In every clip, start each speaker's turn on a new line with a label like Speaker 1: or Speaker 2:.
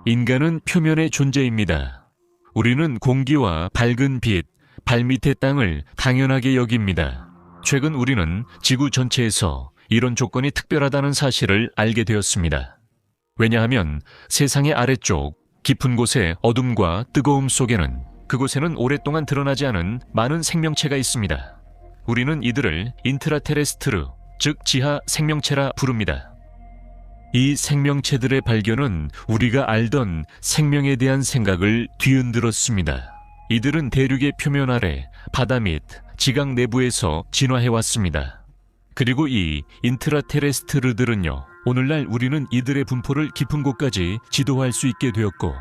Speaker 1: 인간은 표면의 존재입니다. 우리는 공기와 밝은 빛, 발밑의 땅을 당연하게 여깁니다. 최근 우리는 지구 전체에서 이런 조건이 특별하다는 사실을 알게 되었습니다. 왜냐하면 세상의 아래쪽 깊은 곳의 어둠과 뜨거움 속에는 그곳에는 오랫동안 드러나지 않은 많은 생명체가 있습니다. 우리는 이들을 인트라테레스트르, 즉 지하 생명체라 부릅니다. 이 생명체들의 발견은 우리가 알던 생명에 대한 생각을 뒤흔들었습니다. 이들은 대륙의 표면 아래 바다 및 지각 내부에서 진화해왔습니다. 그리고 이 인트라테레스트르들은요, 오늘날 우리는 이들의 분포를 깊은 곳까지 지도할 수 있게 되었고,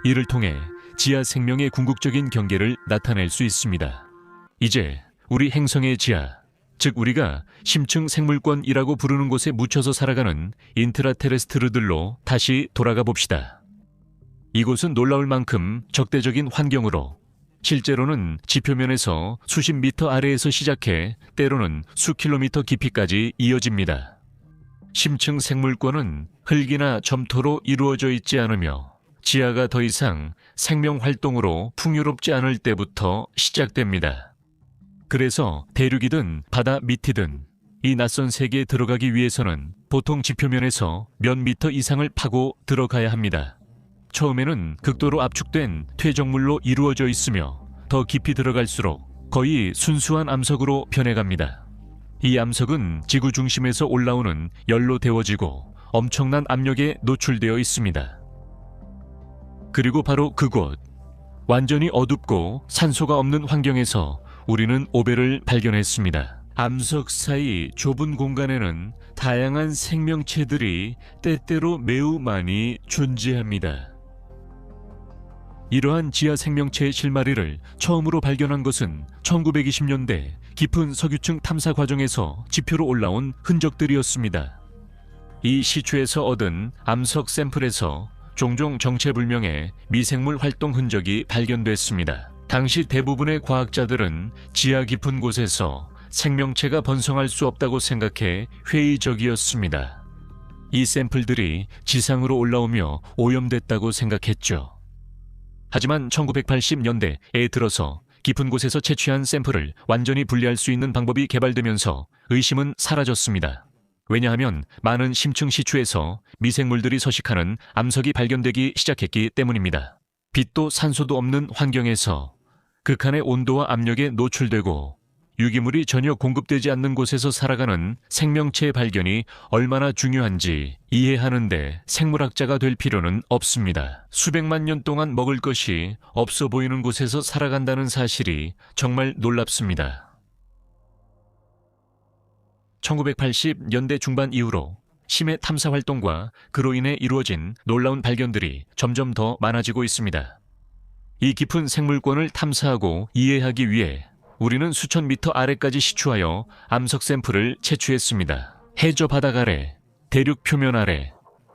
Speaker 1: 이를 통해 지하 생명의 궁극적인 경계를 나타낼 수 있습니다. 이제 우리 행성의 지하, 즉 우리가 심층 생물권이라고 부르는 곳에 묻혀서 살아가는 인트라테레스트르들로 다시 돌아가 봅시다. 이곳은 놀라울 만큼 적대적인 환경으로 실제로는 지표면에서 수십 미터 아래에서 시작해 때로는 수 킬로미터 깊이까지 이어집니다. 심층 생물권은 흙이나 점토로 이루어져 있지 않으며 지하가 더 이상 생명 활동으로 풍요롭지 않을 때부터 시작됩니다. 그래서 대륙이든 바다 밑이든 이 낯선 세계에 들어가기 위해서는 보통 지표면에서 몇 미터 이상을 파고 들어가야 합니다. 처음에는 극도로 압축된 퇴적물로 이루어져 있으며 더 깊이 들어갈수록 거의 순수한 암석으로 변해갑니다. 이 암석은 지구 중심에서 올라오는 열로 데워지고 엄청난 압력에 노출되어 있습니다. 그리고 바로 그곳, 완전히 어둡고 산소가 없는 환경에서 우리는 오베를 발견했습니다. 암석 사이 좁은 공간에는 다양한 생명체들이 때때로 매우 많이 존재합니다. 이러한 지하 생명체의 실마리를 처음으로 발견한 것은 1920년대 깊은 석유층 탐사 과정에서 지표로 올라온 흔적들이었습니다. 이 시추에서 얻은 암석 샘플에서 종종 정체불명의 미생물 활동 흔적이 발견됐습니다. 당시 대부분의 과학자들은 지하 깊은 곳에서 생명체가 번성할 수 없다고 생각해 회의적이었습니다. 이 샘플들이 지상으로 올라오며 오염됐다고 생각했죠. 하지만 1980년대에 들어서 깊은 곳에서 채취한 샘플을 완전히 분리할 수 있는 방법이 개발되면서 의심은 사라졌습니다. 왜냐하면 많은 심층 시추에서 미생물들이 서식하는 암석이 발견되기 시작했기 때문입니다. 빛도 산소도 없는 환경에서 극한의 온도와 압력에 노출되고 유기물이 전혀 공급되지 않는 곳에서 살아가는 생명체의 발견이 얼마나 중요한지 이해하는데 생물학자가 될 필요는 없습니다. 수백만 년 동안 먹을 것이 없어 보이는 곳에서 살아간다는 사실이 정말 놀랍습니다. 1980년대 중반 이후로 심해 탐사 활동과 그로 인해 이루어진 놀라운 발견들이 점점 더 많아지고 있습니다. 이 깊은 생물권을 탐사하고 이해하기 위해 우리는 수천 미터 아래까지 시추하여 암석 샘플을 채취했습니다. 해저 바닥 아래, 대륙 표면 아래,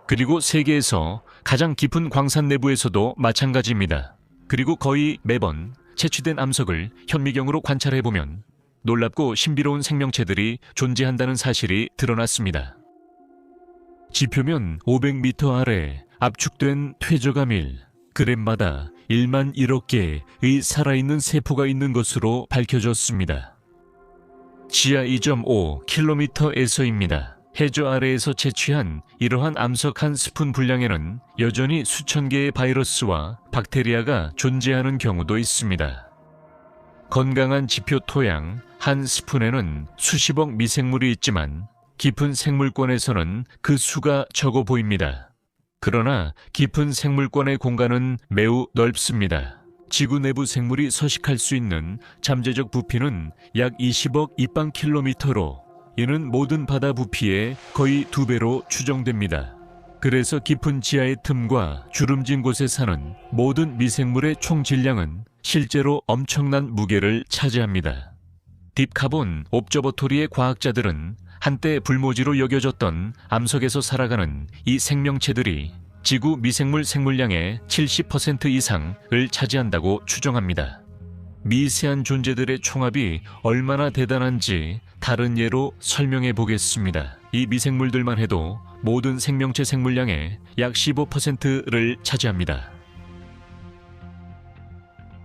Speaker 1: 그리고 세계에서 가장 깊은 광산 내부에서도 마찬가지입니다. 그리고 거의 매번 채취된 암석을 현미경으로 관찰해보면 놀랍고 신비로운 생명체들이 존재한다는 사실이 드러났습니다. 지표면 500m 아래 압축된 퇴적암일, 그램마다 1만 1억 개의 살아있는 세포가 있는 것으로 밝혀졌습니다. 지하 2.5km에서입니다. 해저 아래에서 채취한 이러한 암석 한 스푼 분량에는 여전히 수천 개의 바이러스와 박테리아가 존재하는 경우도 있습니다. 건강한 지표 토양 한 스푼에는 수십억 미생물이 있지만 깊은 생물권에서는 그 수가 적어 보입니다. 그러나 깊은 생물권의 공간은 매우 넓습니다. 지구 내부 생물이 서식할 수 있는 잠재적 부피는 약 20억 입방킬로미터로 이는 모든 바다 부피의 거의 2배로 추정됩니다. 그래서 깊은 지하의 틈과 주름진 곳에 사는 모든 미생물의 총 질량은 실제로 엄청난 무게를 차지합니다. 딥카본 옵저버토리의 과학자들은 한때 불모지로 여겨졌던 암석에서 살아가는 이 생명체들이 지구 미생물 생물량의 70% 이상을 차지한다고 추정합니다. 미세한 존재들의 총합이 얼마나 대단한지 다른 예로 설명해 보겠습니다. 이 미생물들만 해도 모든 생명체 생물량의 약 15%를 차지합니다.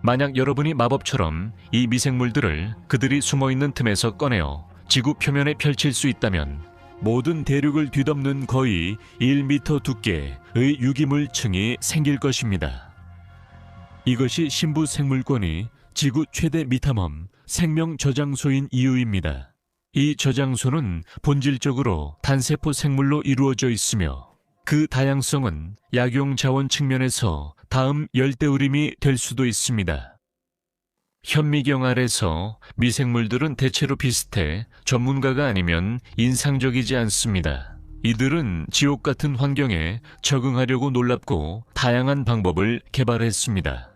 Speaker 1: 만약 여러분이 마법처럼 이 미생물들을 그들이 숨어있는 틈에서 꺼내어 지구 표면에 펼칠 수 있다면 모든 대륙을 뒤덮는 거의 1m 두께의 유기물층이 생길 것입니다. 이것이 신부 생물권이 지구 최대 미탐험 생명 저장소인 이유입니다. 이 저장소는 본질적으로 단세포 생물로 이루어져 있으며 그 다양성은 약용 자원 측면에서 다음 열대우림이 될 수도 있습니다. 현미경 아래서 미생물들은 대체로 비슷해 전문가가 아니면 인상적이지 않습니다. 이들은 지옥 같은 환경에 적응하려고 놀랍고 다양한 방법을 개발했습니다.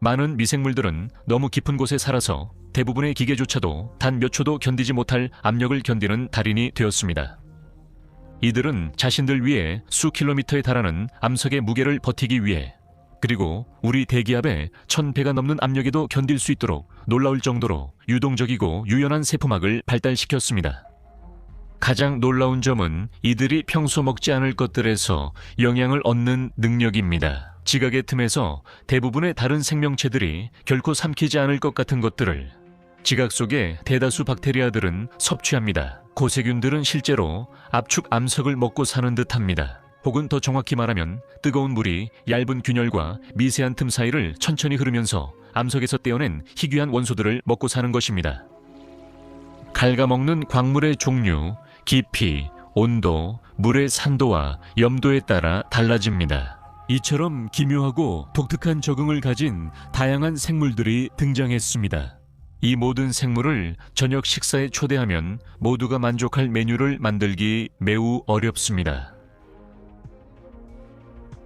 Speaker 1: 많은 미생물들은 너무 깊은 곳에 살아서 대부분의 기계조차도 단 몇 초도 견디지 못할 압력을 견디는 달인이 되었습니다. 이들은 자신들 위에 수 킬로미터에 달하는 암석의 무게를 버티기 위해, 그리고 우리 대기압의 1000배가 넘는 압력에도 견딜 수 있도록 놀라울 정도로 유동적이고 유연한 세포막을 발달시켰습니다. 가장 놀라운 점은 이들이 평소 먹지 않을 것들에서 영양을 얻는 능력입니다. 지각의 틈에서 대부분의 다른 생명체들이 결코 삼키지 않을 것 같은 것들을 지각 속의 대다수 박테리아들은 섭취합니다. 고세균들은 실제로 압축 암석을 먹고 사는 듯합니다. 혹은 더 정확히 말하면 뜨거운 물이 얇은 균열과 미세한 틈 사이를 천천히 흐르면서 암석에서 떼어낸 희귀한 원소들을 먹고 사는 것입니다. 갉아먹는 광물의 종류, 깊이, 온도, 물의 산도와 염도에 따라 달라집니다. 이처럼 기묘하고 독특한 적응을 가진 다양한 생물들이 등장했습니다. 이 모든 생물을 저녁 식사에 초대하면 모두가 만족할 메뉴를 만들기 매우 어렵습니다.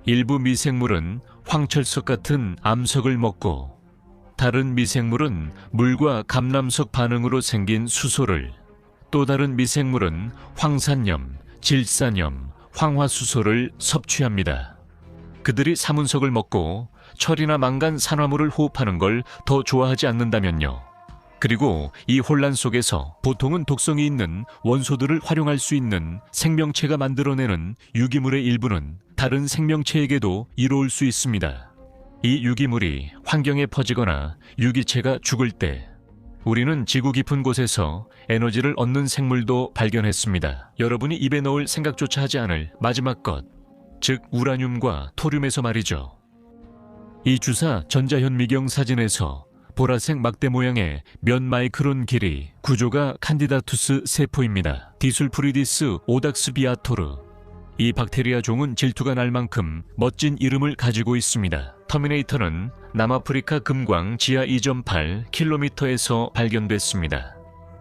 Speaker 1: 일부 미생물은 황철석 같은 암석을 먹고, 다른 미생물은 물과 감람석 반응으로 생긴 수소를, 또 다른 미생물은 황산염, 질산염, 황화수소를 섭취합니다. 그들이 사문석을 먹고 철이나 망간 산화물을 호흡하는 걸 더 좋아하지 않는다면요. 그리고 이 혼란 속에서 보통은 독성이 있는 원소들을 활용할 수 있는 생명체가 만들어내는 유기물의 일부는 다른 생명체에게도 이로울 수 있습니다. 이 유기물이 환경에 퍼지거나 유기체가 죽을 때 우리는 지구 깊은 곳에서 에너지를 얻는 생물도 발견했습니다. 여러분이 입에 넣을 생각조차 하지 않을 마지막 것, 즉 우라늄과 토륨에서 말이죠. 이 주사 전자현미경 사진에서 보라색 막대 모양의 몇 마이크론 길이, 구조가 칸디다투스 세포입니다. 디술프리디스 오닥스비아토르. 이 박테리아 종은 질투가 날 만큼 멋진 이름을 가지고 있습니다. 터미네이터는 남아프리카 금광 지하 2.8km에서 발견됐습니다.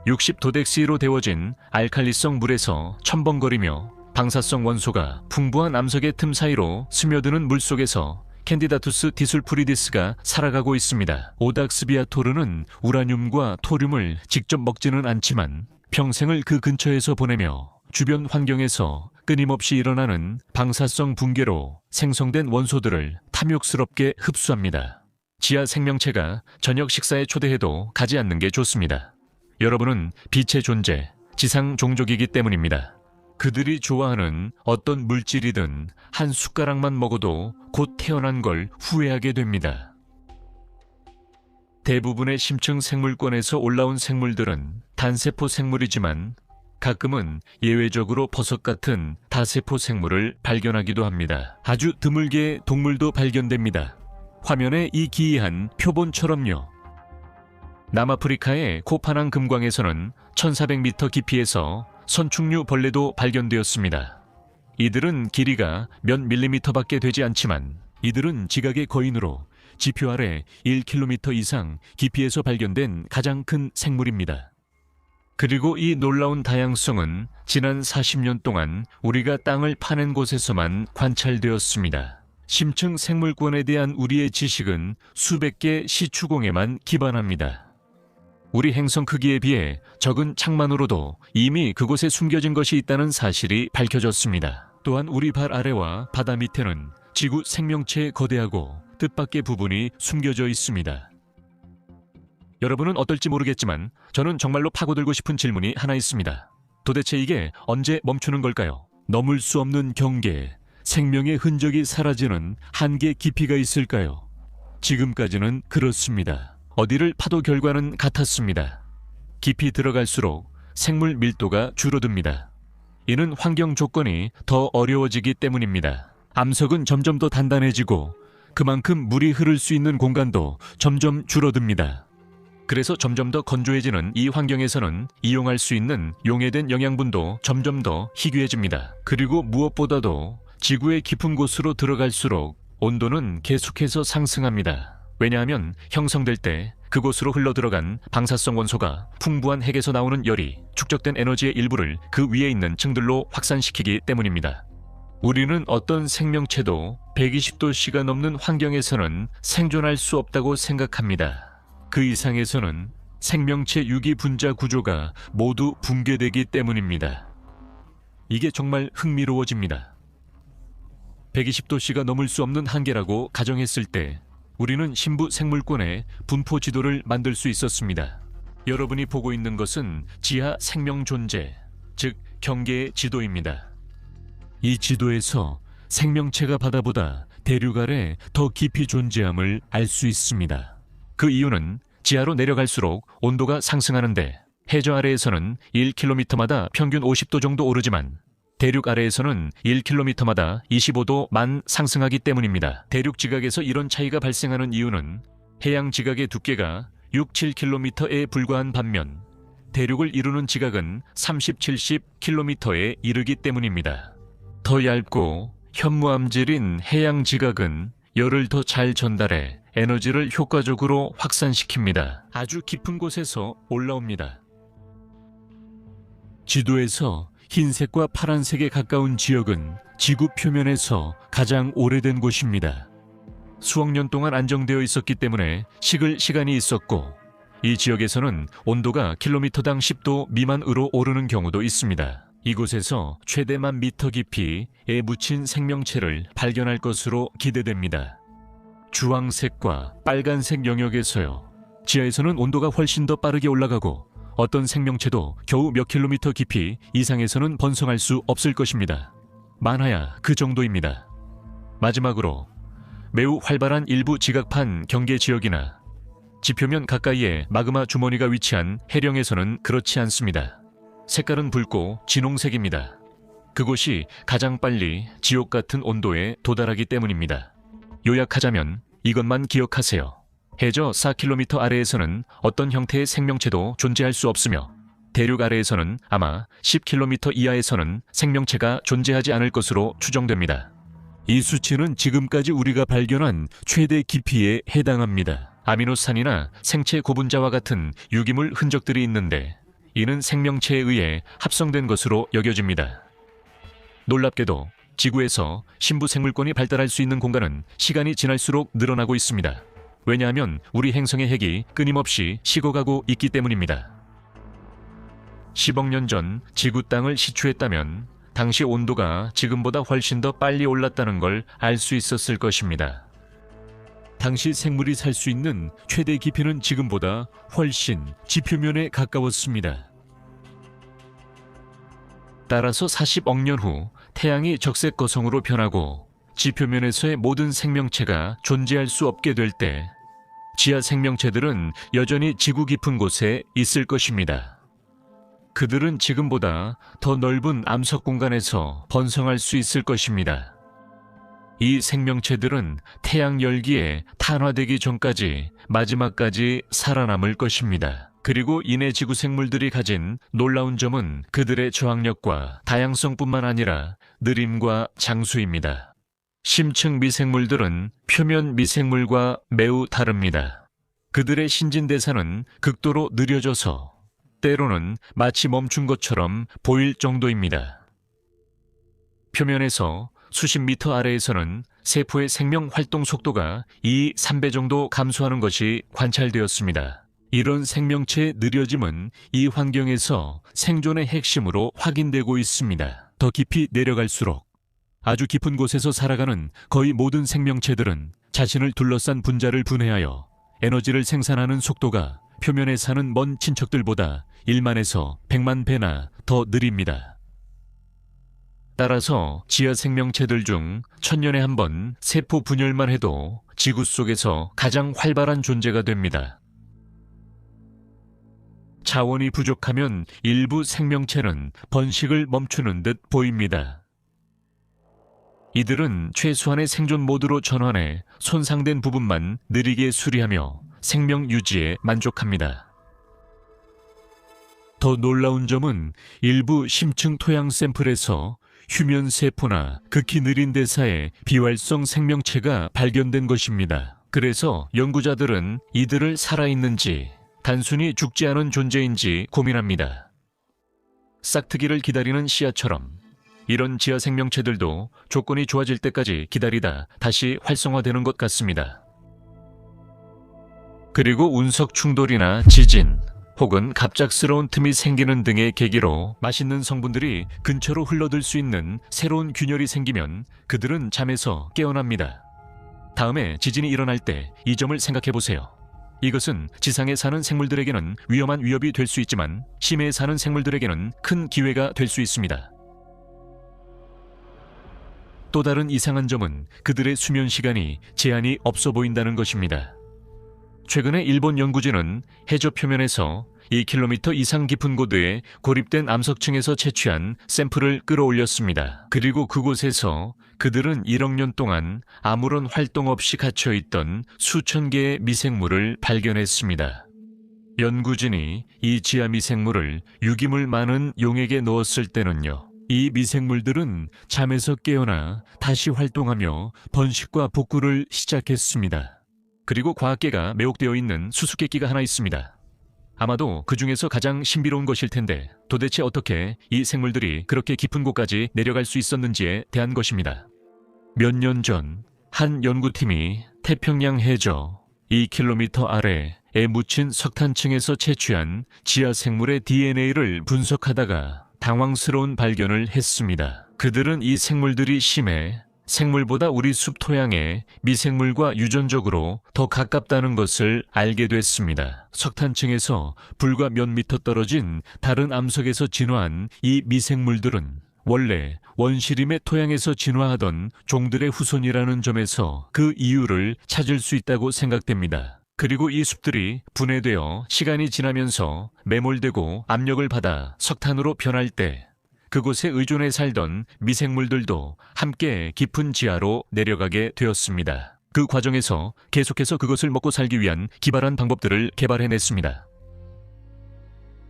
Speaker 1: 60도덱시로 데워진 알칼리성 물에서 첨벙거리며 방사성 원소가 풍부한 암석의 틈 사이로 스며드는 물속에서 캔디다투스 디술프리디스가 살아가고 있습니다. 오닥스비아토르는 우라늄과 토륨을 직접 먹지는 않지만 평생을 그 근처에서 보내며 주변 환경에서 끊임없이 일어나는 방사성 붕괴로 생성된 원소들을 탐욕스럽게 흡수합니다. 지하 생명체가 저녁 식사에 초대해도 가지 않는 게 좋습니다. 여러분은 빛의 존재, 지상 종족이기 때문입니다. 그들이 좋아하는 어떤 물질이든 한 숟가락만 먹어도 곧 태어난 걸 후회하게 됩니다. 대부분의 심층 생물권에서 올라온 생물들은 단세포 생물이지만 가끔은 예외적으로 버섯 같은 다세포 생물을 발견하기도 합니다. 아주 드물게 동물도 발견됩니다. 화면에 이 기이한 표본처럼요. 남아프리카의 코파낭 금광에서는 1400m 깊이에서 선충류 벌레도 발견되었습니다. 이들은 길이가 몇 밀리미터밖에 되지 않지만 이들은 지각의 거인으로 지표 아래 1km 이상 깊이에서 발견된 가장 큰 생물입니다. 그리고 이 놀라운 다양성은 지난 40년 동안 우리가 땅을 파낸 곳에서만 관찰되었습니다. 심층 생물권에 대한 우리의 지식은 수백 개 시추공에만 기반합니다. 우리 행성 크기에 비해 적은 창만으로도 이미 그곳에 숨겨진 것이 있다는 사실이 밝혀졌습니다. 또한 우리 발 아래와 바다 밑에는 지구 생명체의 거대하고 뜻밖의 부분이 숨겨져 있습니다. 여러분은 어떨지 모르겠지만 저는 정말로 파고들고 싶은 질문이 하나 있습니다. 도대체 이게 언제 멈추는 걸까요? 넘을 수 없는 경계, 생명의 흔적이 사라지는 한계 깊이가 있을까요? 지금까지는 그렇습니다. 어디를 파도 결과는 같았습니다. 깊이 들어갈수록 생물 밀도가 줄어듭니다. 이는 환경 조건이 더 어려워지기 때문입니다. 암석은 점점 더 단단해지고 그만큼 물이 흐를 수 있는 공간도 점점 줄어듭니다. 그래서 점점 더 건조해지는 이 환경에서는 이용할 수 있는 용해된 영양분도 점점 더 희귀해집니다. 그리고 무엇보다도 지구의 깊은 곳으로 들어갈수록 온도는 계속해서 상승합니다. 왜냐하면 형성될 때 그곳으로 흘러들어간 방사성 원소가 풍부한 핵에서 나오는 열이 축적된 에너지의 일부를 그 위에 있는 층들로 확산시키기 때문입니다. 우리는 어떤 생명체도 120도씨가 넘는 환경에서는 생존할 수 없다고 생각합니다. 그 이상에서는 생명체 유기 분자 구조가 모두 붕괴되기 때문입니다. 이게 정말 흥미로워집니다. 120도씨가 넘을 수 없는 한계라고 가정했을 때 우리는 신부 생물권의 분포 지도를 만들 수 있었습니다. 여러분이 보고 있는 것은 지하 생명 존재, 즉 경계의 지도입니다. 이 지도에서 생명체가 바다보다 대륙 아래 더 깊이 존재함을 알 수 있습니다. 그 이유는 지하로 내려갈수록 온도가 상승하는데 해저 아래에서는 1km마다 평균 50도 정도 오르지만 대륙 아래에서는 1km마다 25도만 상승하기 때문입니다. 대륙 지각에서 이런 차이가 발생하는 이유는 해양 지각의 두께가 6, 7km에 불과한 반면 대륙을 이루는 지각은 30, 70km에 이르기 때문입니다. 더 얇고 현무암질인 해양 지각은 열을 더 잘 전달해 에너지를 효과적으로 확산시킵니다. 아주 깊은 곳에서 올라옵니다. 지도에서 흰색과 파란색에 가까운 지역은 지구 표면에서 가장 오래된 곳입니다. 수억 년 동안 안정되어 있었기 때문에 식을 시간이 있었고 이 지역에서는 온도가 킬로미터당 10도 미만으로 오르는 경우도 있습니다. 이곳에서 최대 10,000m 깊이에 묻힌 생명체를 발견할 것으로 기대됩니다. 주황색과 빨간색 영역에서요. 지하에서는 온도가 훨씬 더 빠르게 올라가고 어떤 생명체도 겨우 몇 킬로미터 깊이 이상에서는 번성할 수 없을 것입니다. 많아야 그 정도입니다. 마지막으로 매우 활발한 일부 지각판 경계 지역이나 지표면 가까이에 마그마 주머니가 위치한 해령에서는 그렇지 않습니다. 색깔은 붉고 진홍색입니다. 그곳이 가장 빨리 지옥 같은 온도에 도달하기 때문입니다. 요약하자면 이것만 기억하세요. 해저 4km 아래에서는 어떤 형태의 생명체도 존재할 수 없으며 대륙 아래에서는 아마 10km 이하에서는 생명체가 존재하지 않을 것으로 추정됩니다. 이 수치는 지금까지 우리가 발견한 최대 깊이에 해당합니다. 아미노산이나 생체 고분자와 같은 유기물 흔적들이 있는데 이는 생명체에 의해 합성된 것으로 여겨집니다. 놀랍게도 지구에서 신부 생물권이 발달할 수 있는 공간은 시간이 지날수록 늘어나고 있습니다. 왜냐하면 우리 행성의 핵이 끊임없이 식어가고 있기 때문입니다. 10억 년 전 지구 땅을 시추했다면 당시 온도가 지금보다 훨씬 더 빨리 올랐다는 걸 알 수 있었을 것입니다. 당시 생물이 살 수 있는 최대 깊이는 지금보다 훨씬 지표면에 가까웠습니다. 따라서 40억 년 후 태양이 적색 거성으로 변하고 지표면에서의 모든 생명체가 존재할 수 없게 될 때 지하 생명체들은 여전히 지구 깊은 곳에 있을 것입니다. 그들은 지금보다 더 넓은 암석 공간에서 번성할 수 있을 것입니다. 이 생명체들은 태양 열기에 탄화되기 전까지 마지막까지 살아남을 것입니다. 그리고 인해 지구 생물들이 가진 놀라운 점은 그들의 저항력과 다양성뿐만 아니라 느림과 장수입니다. 심층 미생물들은 표면 미생물과 매우 다릅니다. 그들의 신진대사는 극도로 느려져서 때로는 마치 멈춘 것처럼 보일 정도입니다. 표면에서 수십 미터 아래에서는 세포의 생명 활동 속도가 2, 3배 정도 감소하는 것이 관찰되었습니다. 이런 생명체의 느려짐은 이 환경에서 생존의 핵심으로 확인되고 있습니다. 더 깊이 내려갈수록 아주 깊은 곳에서 살아가는 거의 모든 생명체들은 자신을 둘러싼 분자를 분해하여 에너지를 생산하는 속도가 표면에 사는 먼 친척들보다 1만에서 100만 배나 더 느립니다. 따라서 지하 생명체들 중 천년에 한 번 세포 분열만 해도 지구 속에서 가장 활발한 존재가 됩니다. 자원이 부족하면 일부 생명체는 번식을 멈추는 듯 보입니다. 이들은 최소한의 생존 모드로 전환해 손상된 부분만 느리게 수리하며 생명 유지에 만족합니다. 더 놀라운 점은 일부 심층 토양 샘플에서 휴면 세포나 극히 느린 대사의 비활성 생명체가 발견된 것입니다. 그래서 연구자들은 이들을 살아있는지 단순히 죽지 않은 존재인지 고민합니다. 싹트기를 기다리는 씨앗처럼 이런 지하 생명체들도 조건이 좋아질 때까지 기다리다 다시 활성화되는 것 같습니다. 그리고 운석 충돌이나 지진, 혹은 갑작스러운 틈이 생기는 등의 계기로 맛있는 성분들이 근처로 흘러들 수 있는 새로운 균열이 생기면 그들은 잠에서 깨어납니다. 다음에 지진이 일어날 때 이 점을 생각해 보세요. 이것은 지상에 사는 생물들에게는 위험한 위협이 될 수 있지만 심해에 사는 생물들에게는 큰 기회가 될 수 있습니다. 또 다른 이상한 점은 그들의 수면 시간이 제한이 없어 보인다는 것입니다. 최근에 일본 연구진은 해저 표면에서 2km 이상 깊은 고도에 고립된 암석층에서 채취한 샘플을 끌어올렸습니다. 그리고 그곳에서 그들은 1억 년 동안 아무런 활동 없이 갇혀있던 수천 개의 미생물을 발견했습니다. 연구진이 이 지하 미생물을 유기물 많은 용액에 넣었을 때는요, 이 미생물들은 잠에서 깨어나 다시 활동하며 번식과 복구를 시작했습니다. 그리고 과학계가 매혹되어 있는 수수께끼가 하나 있습니다. 아마도 그 중에서 가장 신비로운 것일 텐데 도대체 어떻게 이 생물들이 그렇게 깊은 곳까지 내려갈 수 있었는지에 대한 것입니다. 몇 년 전 한 연구팀이 태평양 해저 2km 아래에 묻힌 석탄층에서 채취한 지하 생물의 DNA를 분석하다가 당황스러운 발견을 했습니다. 그들은 이 생물들이 심해 생물보다 우리 숲 토양에 미생물과 유전적으로 더 가깝다는 것을 알게 됐습니다. 석탄층에서 불과 몇 미터 떨어진 다른 암석에서 진화한 이 미생물들은 원래 원시림의 토양에서 진화하던 종들의 후손이라는 점에서 그 이유를 찾을 수 있다고 생각됩니다. 그리고 이 숲들이 분해되어 시간이 지나면서 매몰되고 압력을 받아 석탄으로 변할 때 그곳에 의존해 살던 미생물들도 함께 깊은 지하로 내려가게 되었습니다. 그 과정에서 계속해서 그것을 먹고 살기 위한 기발한 방법들을 개발해냈습니다.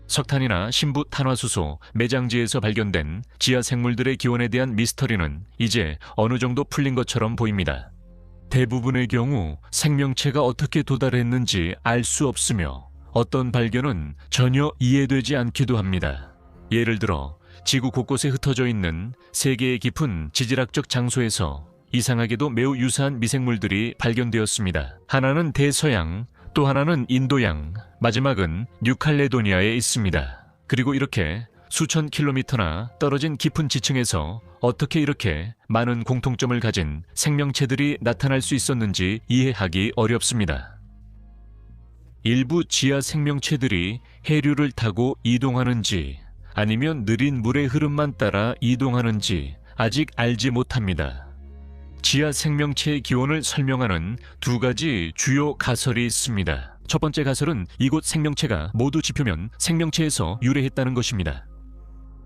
Speaker 1: 석탄이나 신부 탄화수소, 매장지에서 발견된 지하 생물들의 기원에 대한 미스터리는 이제 어느 정도 풀린 것처럼 보입니다. 대부분의 경우 생명체가 어떻게 도달했는지 알 수 없으며 어떤 발견은 전혀 이해되지 않기도 합니다. 예를 들어 지구 곳곳에 흩어져 있는 세계의 깊은 지질학적 장소에서 이상하게도 매우 유사한 미생물들이 발견되었습니다. 하나는 대서양, 또 하나는 인도양, 마지막은 뉴칼레도니아에 있습니다. 그리고 이렇게 수천 킬로미터나 떨어진 깊은 지층에서 어떻게 이렇게 많은 공통점을 가진 생명체들이 나타날 수 있었는지 이해하기 어렵습니다. 일부 지하 생명체들이 해류를 타고 이동하는지 아니면 느린 물의 흐름만 따라 이동하는지 아직 알지 못합니다. 지하 생명체의 기원을 설명하는 두 가지 주요 가설이 있습니다. 첫 번째 가설은 이곳 생명체가 모두 지표면 생명체에서 유래했다는 것입니다.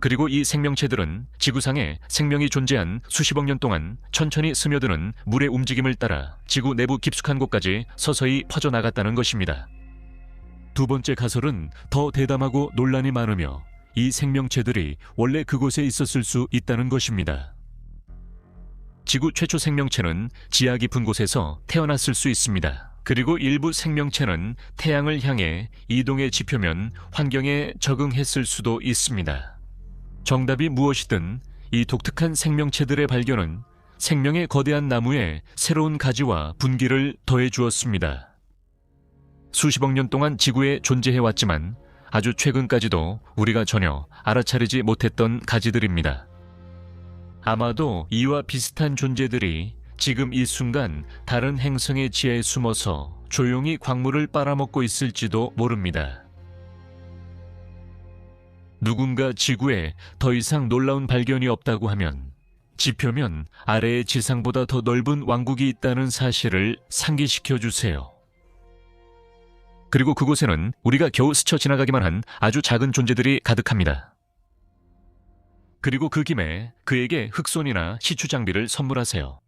Speaker 1: 그리고 이 생명체들은 지구상에 생명이 존재한 수십억 년 동안 천천히 스며드는 물의 움직임을 따라 지구 내부 깊숙한 곳까지 서서히 퍼져나갔다는 것입니다. 두 번째 가설은 더 대담하고 논란이 많으며 이 생명체들이 원래 그곳에 있었을 수 있다는 것입니다. 지구 최초 생명체는 지하 깊은 곳에서 태어났을 수 있습니다. 그리고 일부 생명체는 태양을 향해 이동의 지표면 환경에 적응했을 수도 있습니다. 정답이 무엇이든 이 독특한 생명체들의 발견은 생명의 거대한 나무에 새로운 가지와 분기를 더해 주었습니다. 수십억 년 동안 지구에 존재해왔지만 아주 최근까지도 우리가 전혀 알아차리지 못했던 가지들입니다. 아마도 이와 비슷한 존재들이 지금 이 순간 다른 행성의 지하에 숨어서 조용히 광물을 빨아먹고 있을지도 모릅니다. 누군가 지구에 더 이상 놀라운 발견이 없다고 하면 지표면 아래의 지상보다 더 넓은 왕국이 있다는 사실을 상기시켜 주세요. 그리고 그곳에는 우리가 겨우 스쳐 지나가기만 한 아주 작은 존재들이 가득합니다. 그리고 그 김에 그에게 흑손이나 시추 장비를 선물하세요.